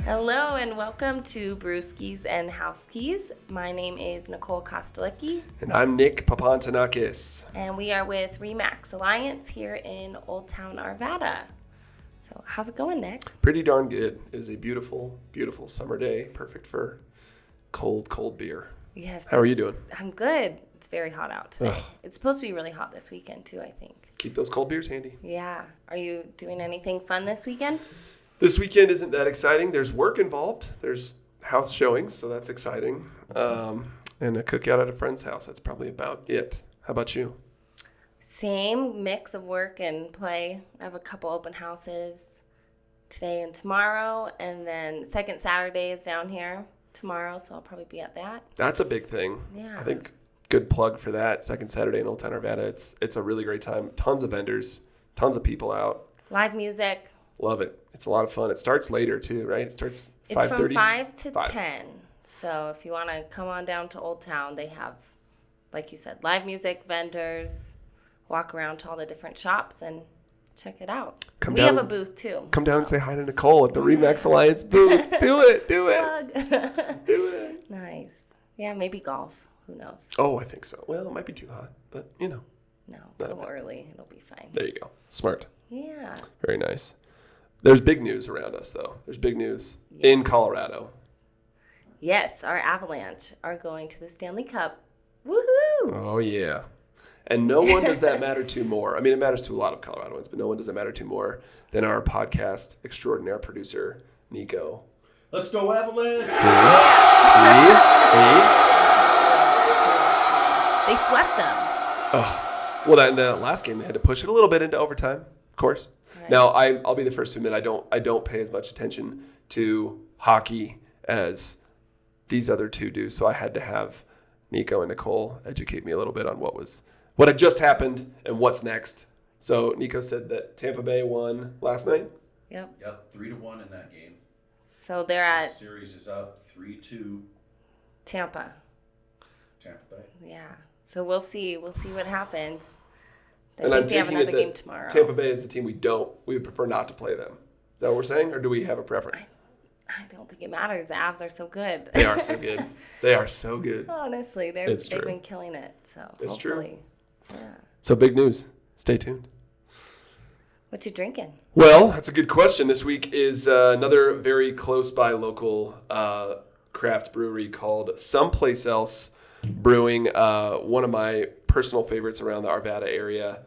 Hello and welcome to Brewskis and Housekeys. My name is Nicole Kostelecki. And I'm Nick Papantanakis. And we are with Remax Alliance here in Old Town Arvada. So how's it going, Nick? Pretty darn good. It is a beautiful, beautiful summer day. Perfect for cold beer. Yes. How are you doing? I'm good. It's very hot out today. Ugh. It's supposed to be really hot this weekend too, I think. Keep those cold beers handy. Yeah. Are you doing anything fun this weekend? This weekend isn't that exciting. There's work involved. There's house showings, so that's exciting. And a cookout at a friend's house. That's probably about it. How about you? Same mix of work and play. I have a couple open houses today and tomorrow, and then second Saturday is down here tomorrow, so I'll probably be at that. That's a big thing. Yeah. I think good plug for that. Second Saturday in Old Town Arvada. It's a really great time. Tons of vendors, tons of people out. Live music. Love it. It's a lot of fun. It starts later too, right? It starts 5:30. It's from 5 to 10. So if you want to come on down to Old Town, they have, like you said, live music, vendors, walk around to all the different shops and check it out. We have a booth too. Come down and say hi to Nicole at the Remax Alliance booth. Do it. Do Plug. it. Nice. Yeah, maybe golf. Who knows? Oh, I think so. Well, it might be too hot, but No, a little early. It'll be fine. There you go. Smart. Yeah. Very nice. There's big news around us, though. There's big news in Colorado. Yes, our Avalanche are going to the Stanley Cup. Woohoo! Oh, yeah. And no one does that matter to more. I mean, it matters to a lot of Coloradoans, but no one does that matter to more than our podcast extraordinaire producer, Nico. Let's go Avalanche! See? They swept them. Oh, well, in the last game, they had to push it a little bit into overtime, of course. Right. Now, I'll be the first to admit I don't pay as much attention to hockey as these other two do, so I had to have Nico and Nicole educate me a little bit on what had just happened and what's next. So Nico said that Tampa Bay won last night. Yep. 3-1 in that game. So they're at The series is up 3-2 Tampa. Tampa Bay. Yeah. So we'll see. We'll see what happens. I And think I'm they have taking another it that game tomorrow. Tampa Bay is the team we would prefer not to play them. Is that what we're saying, or do we have a preference? I don't think it matters. The Avs are so good. They are so good. They are so good. Honestly, It's they've true. been killing it. So It's true. hopefully. Yeah. So big news. Stay tuned. What you drinking? Well, that's a good question. This week is another very close by local craft brewery called Someplace Else Brewing. One of my personal favorites around the Arvada area.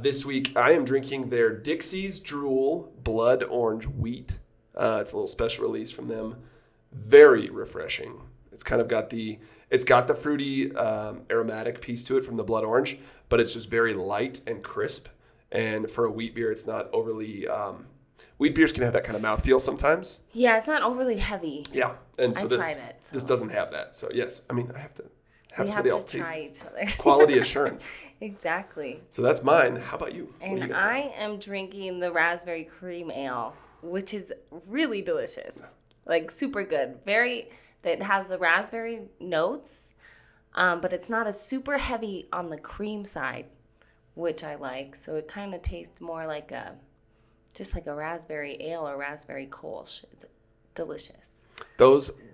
This week I am drinking their Dixie's Drool Blood Orange Wheat. It's a little special release from them. Very refreshing. It's kind of got the fruity aromatic piece to it from the blood orange, but it's just very light and crisp. And for a wheat beer, it's not overly. Wheat beers can have that kind of mouthfeel sometimes. Yeah, it's not overly heavy. Yeah, and so I this tried it, so. this doesn't have that. So yes, I mean I have to have We somebody have else to taste try it. each other. Quality assurance. Exactly. So that's mine. How about you? What do you And got there? I am drinking the raspberry cream ale, which is really delicious. Like super good. It has the raspberry notes, but it's not a super heavy on the cream side, which I like. So it kind of tastes more like just like a raspberry ale or raspberry kolsch. It's delicious.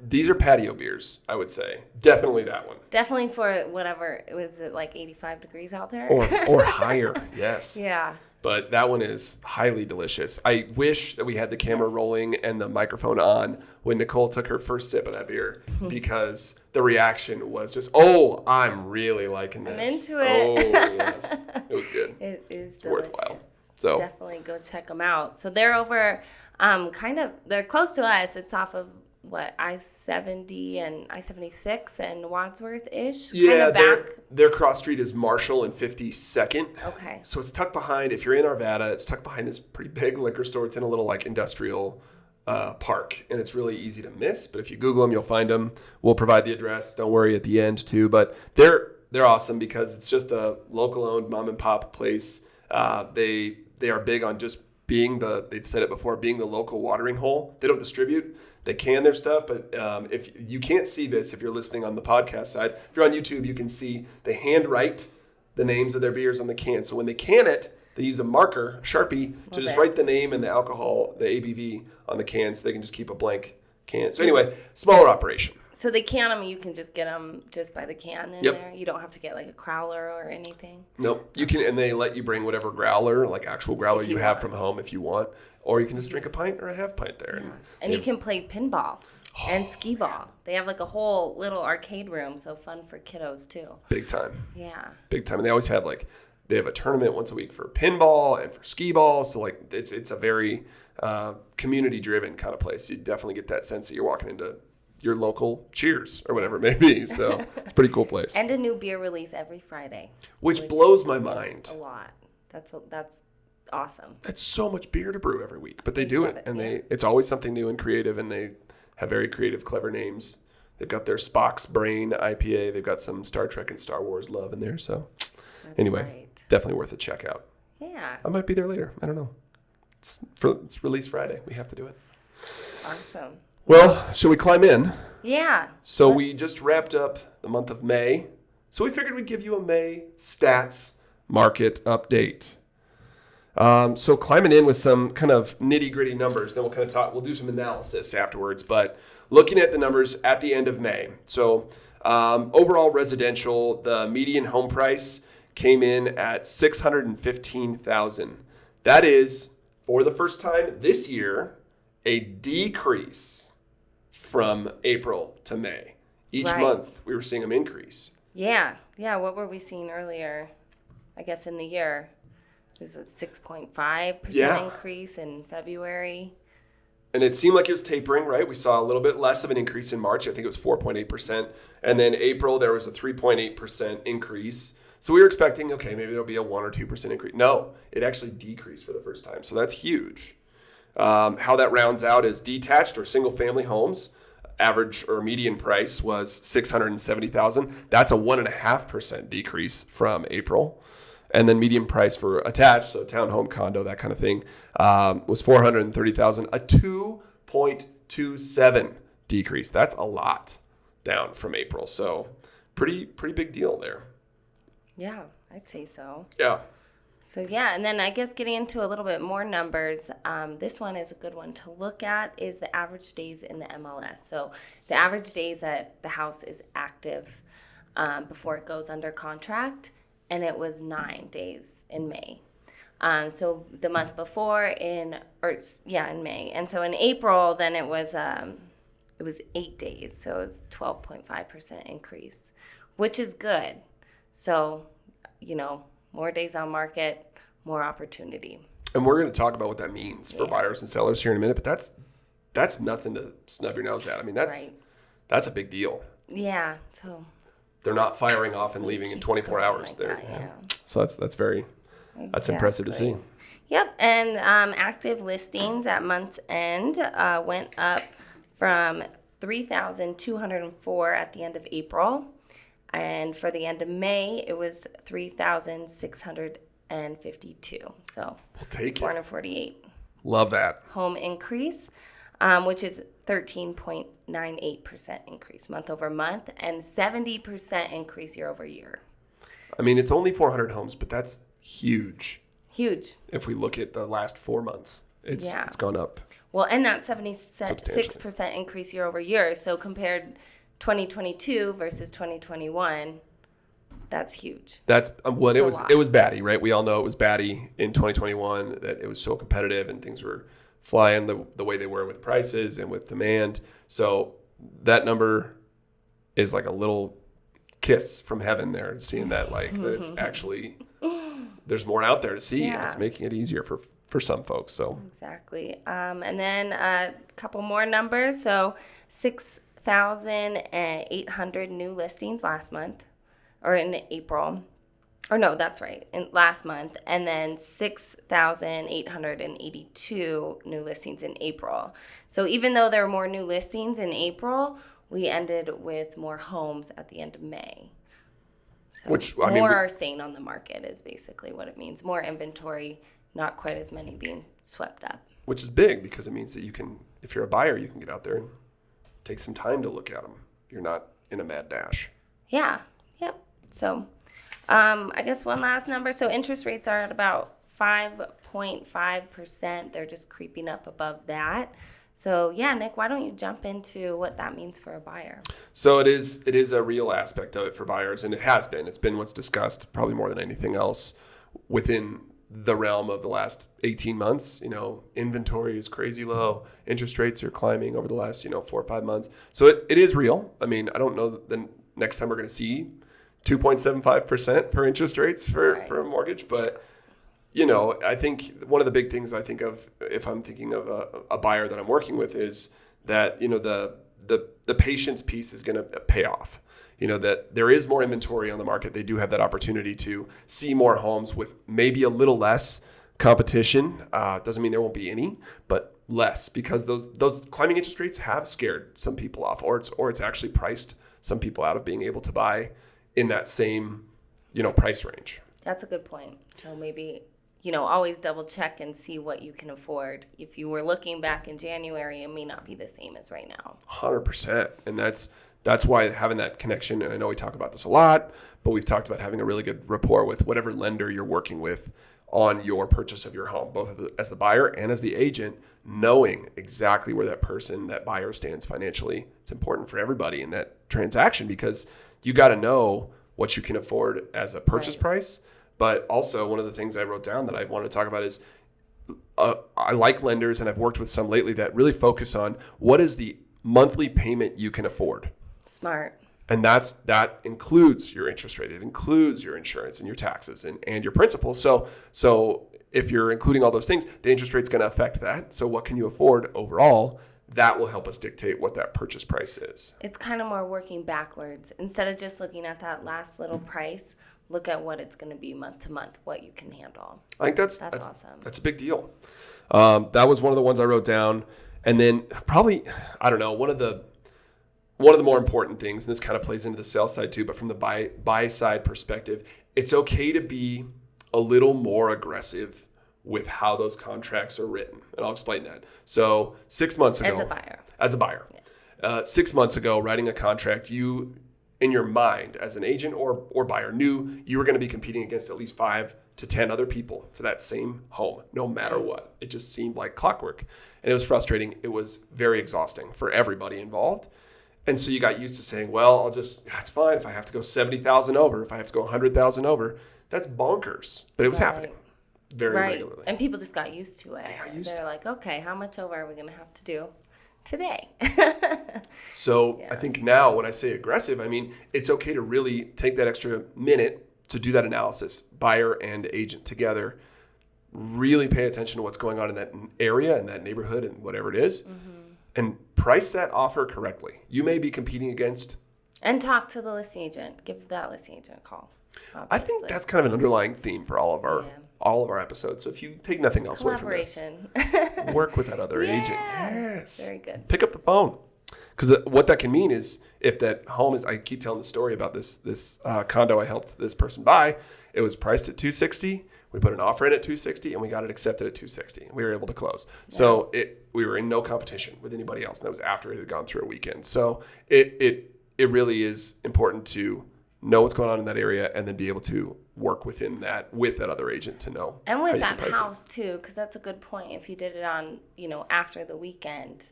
These are patio beers, I would say. Definitely that one. Definitely for whatever, was it like 85 degrees out there? Or higher, yes. Yeah. But that one is highly delicious. I wish that we had the camera rolling and the microphone on when Nicole took her first sip of that beer because the reaction was just, oh, I'm really liking this. I'm into it. Oh, yes. It was good. It is It's delicious. worthwhile. So Definitely go check them out. So they're over, they're close to us. It's off of I-70 and I-76 and Wadsworth-ish. yeah, kind of back. their cross street is Marshall and 52nd. Okay. So it's tucked behind, if you're in Arvada, it's tucked behind this pretty big liquor store. It's in a little like industrial park, and it's really easy to miss. But if you Google them, you'll find them. We'll provide the address. Don't worry at the end too. But they're awesome because it's just a local owned mom and pop place. They are big on just being they've said it before, being the local watering hole. They don't distribute. They can their stuff, but if you can't see this, if you're listening on the podcast side, if you're on YouTube, you can see they handwrite the names of their beers on the can. So when they can it, they use a marker, Sharpie, to just write the name and the alcohol, the ABV on the can, so they can just keep a blank can. So anyway, smaller operation. So they can them. You can just get them just by the can in Yep. there. You don't have to get like a crowler or anything. Nope. You can, and they let you bring whatever growler, like actual growler you have from home if you want, or you can just drink a pint or a half pint there. Yeah. And you can play pinball and skee ball. They have like a whole little arcade room, so fun for kiddos too. Big time. Yeah. Big time. And they always have they have a tournament once a week for pinball and for skee ball. So like it's a very community driven kind of place. You definitely get that sense that you're walking into your local Cheers or whatever it may be. So it's a pretty cool place. And a new beer release every Friday. Which blows my mind. A lot. That's awesome. That's so much beer to brew every week, but they do it. And it's always something new and creative, and they have very creative, clever names. They've got their Spock's Brain IPA. They've got some Star Trek and Star Wars love in there. So anyway, definitely worth a check out. Yeah. I might be there later. I don't know. It's release Friday. We have to do it. Awesome. Well, shall we climb in? Yeah. So we just wrapped up the month of May. So we figured we'd give you a May stats market update. So climbing in with some kind of nitty gritty numbers, then we'll do some analysis afterwards, but looking at the numbers at the end of May. So overall residential, the median home price came in at $615,000. That is, for the first time this year, a decrease from April to May. Each month we were seeing them increase. Yeah. Yeah. What were we seeing earlier? I guess in the year. There's a 6.5% increase in February. And it seemed like it was tapering, right? We saw a little bit less of an increase in March. I think it was 4.8%. And then April, there was a 3.8% increase. So we were expecting, okay, maybe there'll be a 1 or 2% increase. No, it actually decreased for the first time. So that's huge. How that rounds out is detached or single family homes. Average or median price was $670,000. That's a 1.5% decrease from April. And then median price for attached, so townhome, condo, that kind of thing, was $430,000, a 2.27 decrease. That's a lot down from April. So pretty big deal there. Yeah, I'd say so. Yeah. So yeah, and then I guess getting into a little bit more numbers, this one is a good one to look at, is the average days in the MLS. So the average days that the house is active before it goes under contract, and it was 9 days in May. So the month before in May, and so in April then it was 8 days, so it's 12.5% increase, which is good. So more days on market, more opportunity. And we're going to talk about what that means for buyers and sellers here in a minute, but that's nothing to snub your nose at. I mean, that's a big deal. Yeah. So they're not firing off and leaving in 24 hours there. Yeah. So that's that's impressive to see. Yep. And active listings at month's end went up from 3,204 at the end of April. And for the end of May, it was 3,652. So we'll take 448. Love that. Home increase, which is 13.98% increase month over month and 70% increase year over year. I mean, it's only 400 homes, but that's huge. Huge. If we look at the last 4 months, it's gone up. Well, and that 76% increase year over year. So compared 2022 versus 2021, that's huge. That's what it was. It was batty, right? We all know it was batty in 2021, that it was so competitive and things were flying the way they were with prices and with demand. So that number is like a little kiss from heaven there, seeing that that it's actually there's more out there to see, and it's making it easier for some folks. So exactly. And then a couple more numbers. So 6,800 new listings last month, or in April. Or no, that's right, last month. And then 6,882 new listings in April. So even though there were more new listings in April, we ended with more homes at the end of May. So more are staying on the market is basically what it means. More inventory, not quite as many being swept up. Which is big, because it means that you can, if you're a buyer, you can get out there and take some time to look at them. You're not in a mad dash. Yeah. Yep. So I guess one last number. So interest rates are at about 5.5%. They're just creeping up above that. So, yeah, Nick, why don't you jump into what that means for a buyer? So it is a real aspect of it for buyers, and it has been. It's been what's discussed probably more than anything else within the realm of the last 18 months. Inventory is crazy low. Interest rates are climbing over the last, 4 or 5 months. So it is real. I mean, I don't know the next time we're going to see 2.75% for interest rates for a mortgage, but I think one of the big things I think of if I'm thinking of a buyer that I'm working with is that, the patience piece is going to pay off. That there is more inventory on the market. They do have that opportunity to see more homes with maybe a little less competition. Doesn't mean there won't be any, but less, because those climbing interest rates have scared some people off, or it's actually priced some people out of being able to buy in that same, price range. That's a good point. So maybe, always double check and see what you can afford. If you were looking back in January, it may not be the same as right now. 100%. And that's why having that connection, and I know we talk about this a lot, but we've talked about having a really good rapport with whatever lender you're working with on your purchase of your home, both as the buyer and as the agent, knowing exactly where that buyer stands financially. It's important for everybody in that transaction, because you got to know what you can afford as a purchase price. But also, one of the things I wrote down that I want to talk about is I like lenders, and I've worked with some lately that really focus on what is the monthly payment you can afford. Smart. And that includes your interest rate. It includes your insurance and your taxes and your principal. So if you're including all those things, the interest rate's going to affect that. So what can you afford overall? That will help us dictate what that purchase price is. It's kind of more working backwards. Instead of just looking at that last little price, look at what it's going to be month to month, what you can handle. I think that's awesome. That's a big deal. That was one of the ones I wrote down. And then probably, I don't know, one of the more important things, and this kind of plays into the sales side too, but from the buy side perspective, it's okay to be a little more aggressive with how those contracts are written. And I'll explain that. So 6 months ago. As a buyer. Yeah. 6 months ago, writing a contract, you, in your mind, as an agent or buyer, knew you were going to be competing against at least 5 to 10 other people for that same home, no matter what. It just seemed like clockwork. And it was frustrating. It was very exhausting for everybody involved. And so you got used to saying, well, it's fine if I have to go 70,000 over, if I have to go 100,000 over. That's bonkers. But it was happening very regularly. And people just got used to it. They're like, okay, how much over are we going to have to do today? So I think now when I say aggressive, I mean, it's okay to really take that extra minute to do that analysis, buyer and agent together, really pay attention to what's going on in that area, in that neighborhood, and whatever it is, and price that offer correctly. You may be competing against... And talk to the listing agent. Give that listing agent a call. Obviously. I think that's kind of an underlying theme for all of our episodes. So if you take nothing else away from this, work with that other agent. Yes. Very good. Pick up the phone. Because what that can mean is if that home is, I keep telling the story about this condo I helped this person buy. It was priced at $260. We put an offer in at $260 and we got it accepted at $260. We were able to close. Yeah. So we were in no competition with anybody else. And that was after it had gone through a weekend. So it really is important to know what's going on in that area and then be able to work within that with that other agent to know. And with that house too, because that's a good point. If you did it on, after the weekend,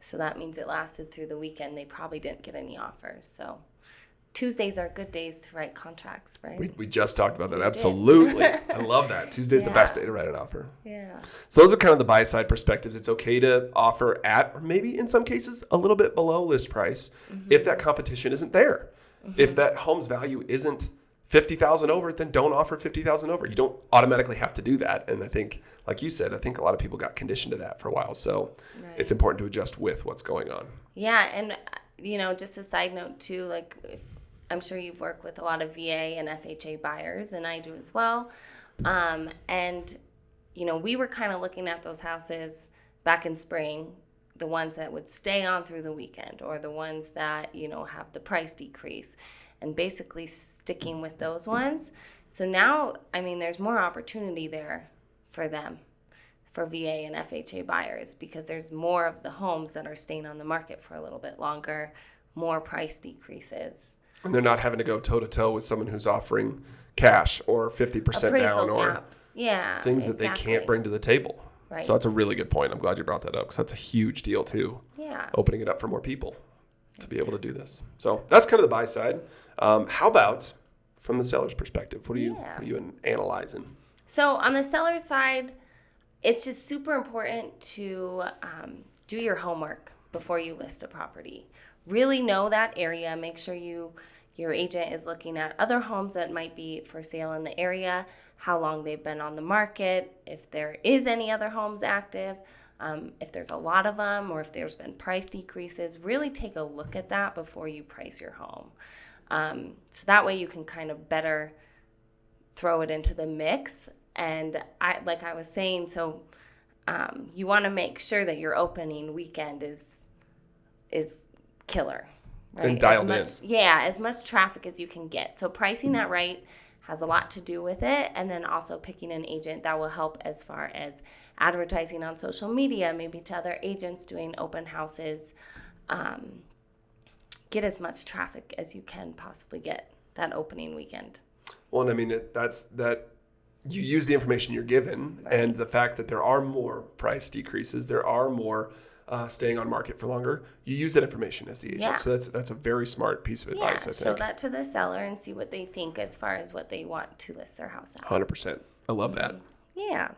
so that means it lasted through the weekend, they probably didn't get any offers. So Tuesdays are good days to write contracts, right? We just talked about that. Absolutely. I love that. Tuesday's the best day to write an offer. Yeah. So those are kind of the buy side perspectives. It's okay to offer at, or maybe in some cases, a little bit below list price if that competition isn't there. If that home's value isn't $50,000 over, then don't offer $50,000 over. You don't automatically have to do that. And I think, like you said, a lot of people got conditioned to that for a while. So it's important to adjust with what's going on. Yeah. And, just a side note too, like I'm sure you've worked with a lot of VA and FHA buyers, and I do as well. And, we were kind of looking at those houses back in spring, the ones that would stay on through the weekend or the ones that, have the price decrease, and basically sticking with those ones. So now, there's more opportunity there for them, for VA and FHA buyers, because there's more of the homes that are staying on the market for a little bit longer, more price decreases. And they're not having to go toe-to-toe with someone who's offering cash or 50% Appraisal down or gaps. Yeah, things that they can't bring to the table. Right. So that's a really good point. I'm glad you brought that up because that's a huge deal too. Yeah. Opening it up for more people to be able to do this. So that's kind of the buy side. How about from the seller's perspective? What are you analyzing? So on the seller side, it's just super important to do your homework before you list a property. Really know that area. Make sure your agent is looking at other homes that might be for sale in the area, how long they've been on the market, if there is any other homes active, if there's a lot of them, or if there's been price decreases. Really take a look at that before you price your home. So that way you can kind of better throw it into the mix. And like I was saying, so you want to make sure that your opening weekend is killer. Right? And dialed in. Yeah, as much traffic as you can get. So pricing that right has a lot to do with it. And then also picking an agent that will help as far as advertising on social media, maybe to other agents doing open houses. Get as much traffic as you can possibly get that opening weekend. Well, and I mean, that's you use the information you're given, right, and the fact that there are more price decreases, there are more staying on market for longer. You use that information as the agent. Yeah. So that's a very smart piece of advice, I think. Show that to the seller and see what they think as far as what they want to list their house at. 100%. I love that. Yeah.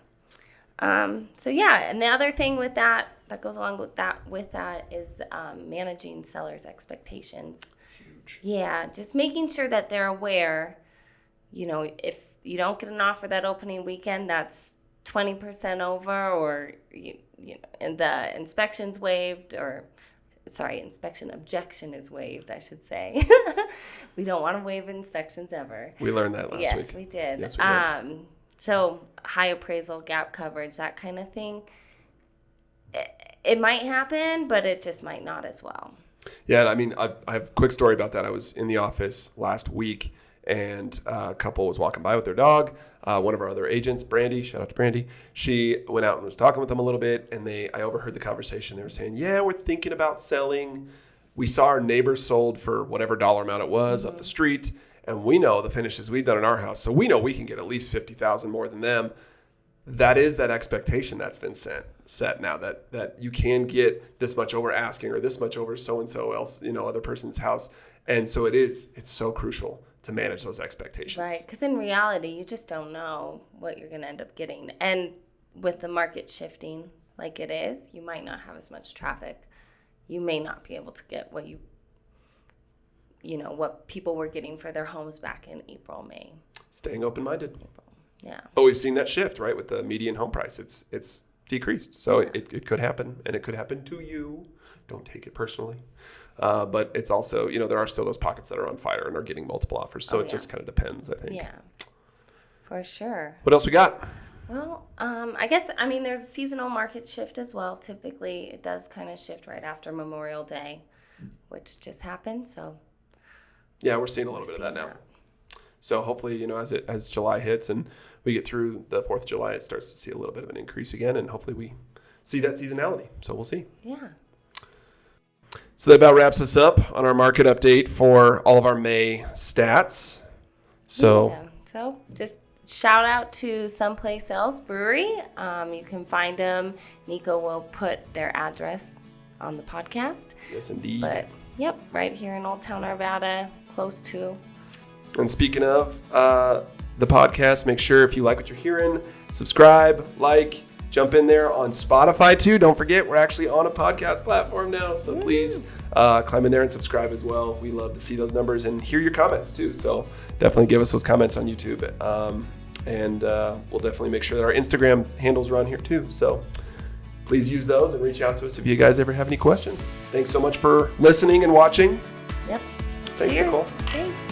So yeah, and the other thing with that goes along with that is managing sellers' expectations. Huge. Yeah, just making sure that they're aware. You know, if you don't get an offer that opening weekend, that's 20% over, or you know, and the inspection's waived, inspection objection is waived, I should say. We don't want to waive inspections ever. We learned that last week. Yes, we did. Yes, we did. So high appraisal, gap coverage, that kind of thing. It might happen, but it just might not as well. Yeah, I mean, I have a quick story about that. I was in the office last week, and a couple was walking by with their dog. One of our other agents, Brandy, shout out to Brandy, she went out and was talking with them a little bit, and I overheard the conversation. They were saying, yeah, we're thinking about selling. We saw our neighbors sold for whatever dollar amount it was up the street, and we know the finishes we've done in our house, so we know we can get at least $50,000 more than them. That is that expectation that's been set now, that you can get this much over asking or this much over so-and-so else, other person's house. And so it's so crucial to manage those expectations. Right, because in reality, you just don't know what you're going to end up getting. And with the market shifting like it is, you might not have as much traffic. You may not be able to get what what people were getting for their homes back in April, May. Staying open-minded. Yeah. But we've seen that shift, right? With the median home price, it's decreased. So it could happen, and it could happen to you. Don't take it personally. But it's also, there are still those pockets that are on fire and are getting multiple offers. So it just kind of depends, I think. Yeah, for sure. What else we got? Well, I guess, there's a seasonal market shift as well. Typically, it does kind of shift right after Memorial Day, which just happened. So yeah, we're seeing a little bit of that now. So hopefully, as July hits and we get through the 4th of July, it starts to see a little bit of an increase again. And hopefully we see that seasonality. So we'll see. Yeah. So that about wraps us up on our market update for all of our May stats. So just shout out to Someplace Else Brewery. You can find them. Nico will put their address on the podcast. Yes, indeed. But, right here in Old Town Arvada, close to. And speaking of the podcast, make sure if you like what you're hearing, subscribe, jump in there on Spotify too. Don't forget, we're actually on a podcast platform now. So please climb in there and subscribe as well. We love to see those numbers and hear your comments too. So definitely give us those comments on YouTube. And we'll definitely make sure that our Instagram handles are on here too. So please use those and reach out to us if you guys ever have any questions. Thanks so much for listening and watching. Yep. Thanks, Cheers. Nicole. Thanks.